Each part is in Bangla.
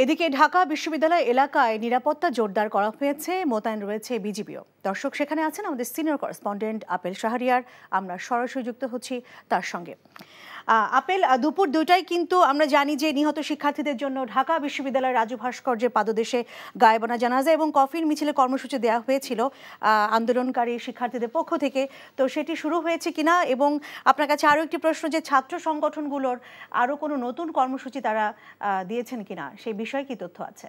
এদিকে ঢাকা বিশ্ববিদ্যালয় এলাকায় নিরাপত্তা জোরদার করা হয়েছে, মোতায়েন রয়েছে বিজিবিও। দর্শক সেখানে আছেন আমাদের সিনিয়র করেসপন্ডেন্ট আপেল শাহরিয়ার, আমরা সরাসরি যুক্ত হচ্ছি তার সঙ্গে। আপেল, দুপুর 2টায় কিন্তু আমরা জানি যে নিহত শিক্ষার্থীদের জন্য ঢাকা বিশ্ববিদ্যালয়ের রাজু ভাস্কর্যের পাদদেশে গায়েবানা জানাজা এবং কফিন মিছিলে কর্মসূচি দেওয়া হয়েছিল আন্দোলনকারী শিক্ষার্থীদের পক্ষ থেকে। তো সেটি শুরু হয়েছে কিনা, এবং আপনার কাছে আরও একটি প্রশ্ন যে ছাত্র সংগঠনগুলোর আরও কোনো নতুন কর্মসূচি তারা দিয়েছেন কিনা, সেই বিষয়ে কি তথ্য আছে?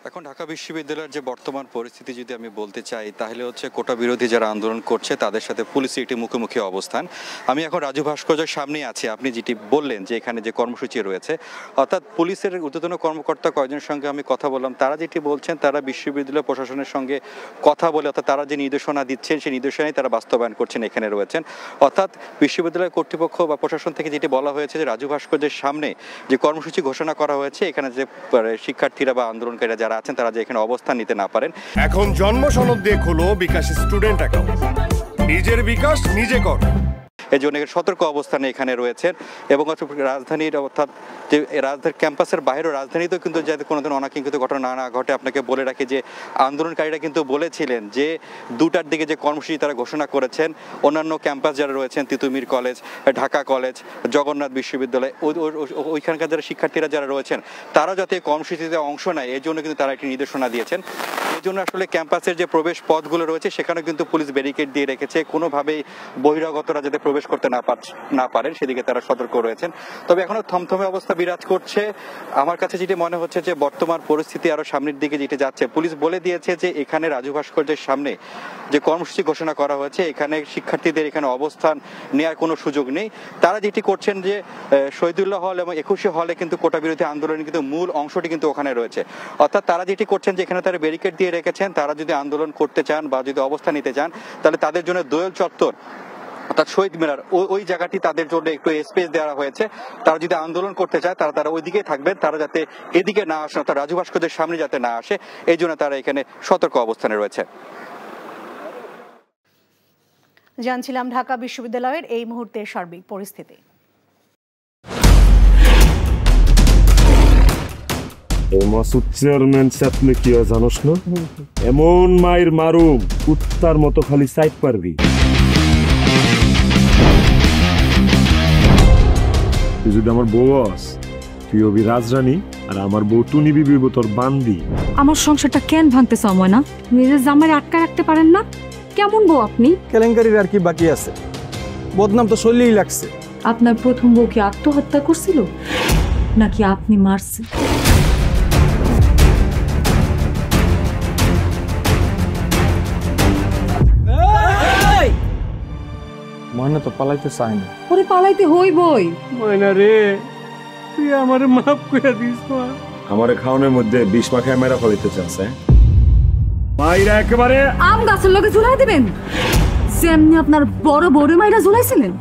এখন ঢাকা বিশ্ববিদ্যালয়ের যে বর্তমান পরিস্থিতি যদি আমি বলতে চাই, তাহলে হচ্ছে কোটা বিরোধী যারা আন্দোলন করছে তাদের সাথে পুলিশের একটি মুখোমুখি অবস্থান। আমি এখন রাজু ভাস্কর্যের সামনে আছি। আপনি যেটি বললেন যে এখানে যে কর্মসূচি রয়েছে, অর্থাৎ পুলিশের ঊর্ধ্বতন কর্মকর্তা কয়েকজনের সঙ্গে আমি কথা বললাম, তারা যেটি বলছেন তারা বিশ্ববিদ্যালয় প্রশাসনের সঙ্গে কথা বলে, অর্থাৎ তারা যে নির্দেশনা দিচ্ছেন সেই নির্দেশনাই তারা বাস্তবায়ন করছেন, এখানে রয়েছেন। অর্থাৎ বিশ্ববিদ্যালয় কর্তৃপক্ষ বা প্রশাসন থেকে যেটি বলা হয়েছে যে রাজু ভাস্কর্যের সামনে যে কর্মসূচি ঘোষণা করা হয়েছে, এখানে যে শিক্ষার্থীরা বা আন্দোলনকারীরা যারা আছেন তারা যে এখানে অবস্থান নিতে না পারেন। এখন জন্ম সনদ দিয়ে খোলো বিকাশ স্টুডেন্ট অ্যাকাউন্ট, নিজের বিকাশ নিজে কর। এই জন্য সতর্ক অবস্থানে এখানে রয়েছেন। এবং রাজধানীর, অর্থাৎ যে রাজধানীর ক্যাম্পাসের বাইরেও রাজধানীতেও কিন্তু যাতে কোনো ধরনের অনাকাঙ্ক্ষিত ঘটনা না ঘটে, আপনাকে বলে রাখি যে আন্দোলনকারীরা কিন্তু বলেছিলেন যে 2টার দিকে যে কর্মসূচি তারা ঘোষণা করেছেন, অন্যান্য ক্যাম্পাস যারা রয়েছেন, তিতুমির কলেজ, ঢাকা কলেজ, জগন্নাথ বিশ্ববিদ্যালয়, ওইখানকার যারা শিক্ষার্থীরা যারা রয়েছেন তারা যাতে কর্মসূচিতে অংশ নেয় এই জন্য কিন্তু তারা একটি নির্দেশনা দিয়েছেন। এই জন্য আসলে ক্যাম্পাসের যে প্রবেশ পথগুলো রয়েছে সেখানে কিন্তু পুলিশ ব্যারিকেড দিয়ে রেখেছে, কোনোভাবেই বহিরাগতরা যাতে প্রবেশ করতে না পারেন সেদিকে তারা সতর্ক রয়েছেন। তবে এখনো থমথমে অবস্থা বিরাজ করছে। আমার কাছে যেটি মনে হচ্ছে যে বর্তমান পরিস্থিতি আরো সামনের দিকে যেটি যাচ্ছে। পুলিশ বলে দিয়েছে যে এখানে রাজু ভাস্কর্যের সামনে যে কর্মসূচি ঘোষণা করা হয়েছে, এখানে শিক্ষার্থীদের এখানে অবস্থান নেওয়ার কোনো সুযোগ নেই। তারা যেটি করছেন যে শহীদুল্লাহ হল এবং 21শে হলে কিন্তু কোটা বিরোধী আন্দোলনের কিন্তু মূল অংশটি কিন্তু ওখানে রয়েছে। অর্থাৎ তারা যেটি করছেন যে এখানে তারা ব্যারিকেড দিয়ে রেখেছেন, তারা যদি আন্দোলন করতে চান বা যদি অবস্থান নিতে চান তাহলে তাদের জন্য দোয়েল চত্বর অর্থাৎ শহীদ মিনার ওই জায়গাটি তাদের জন্য একটু স্পেস দেওয়া হয়েছে। তারা যদি আন্দোলন করতে চায় তারা ওইদিকে থাকবেন, তারা যাতে এদিকে না আসে, অর্থাৎ রাজু ভাস্কর্যের সামনে যাতে না আসে, এই জন্য তারা এখানে সতর্ক অবস্থানে রয়েছে। জানছিলাম ঢাকা বিশ্ববিদ্যালয়ের এই মুহূর্তের সার্বিক পরিস্থিতি। মাসুদ চেয়ারম্যান চাপলে কি জানোস না, এমন মায়ের মারুম কুত্তার মতো খালি সাইড পারবি। তুই যদি আমার বউ আস, তুই হবি রাজরানী আর আমার বউ টুনি বিবি তোর বান্দি। আমার সংসারটা কেন ভাঙতে সময় না? নিজের জামাই আটকা রাখতে পারেন না? কেমন বউ আপনি? কেলেঙ্কারির আর কি বাকি আছে? বদনাম তো শৈলেই লাগছে। আপনার প্রথম বউ কি আত্মহত্যা করছিল নাকি আপনি মারছেন? ময়না তো পালাইতে চায় না। ওরে পালাইতে হইবই। ময়না রে, তুই আমারে মাফ করে দিস। আমারে খাওয়ানোর মধ্যে 20 মাখায় মেরা ফলাইতে চাচ্ছে। মাইরা একেবারে আম গাছের লগে ঝুলাই দিবেন, যেমনি আপনার বড় বড় মাইরা ঝুলাইছিলেন।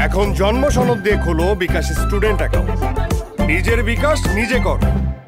এখন জন্ম সনদ দিয়ে খোলো বিকাশ স্টুডেন্ট অ্যাকাউন্ট, নিজের বিকাশ নিজে কর।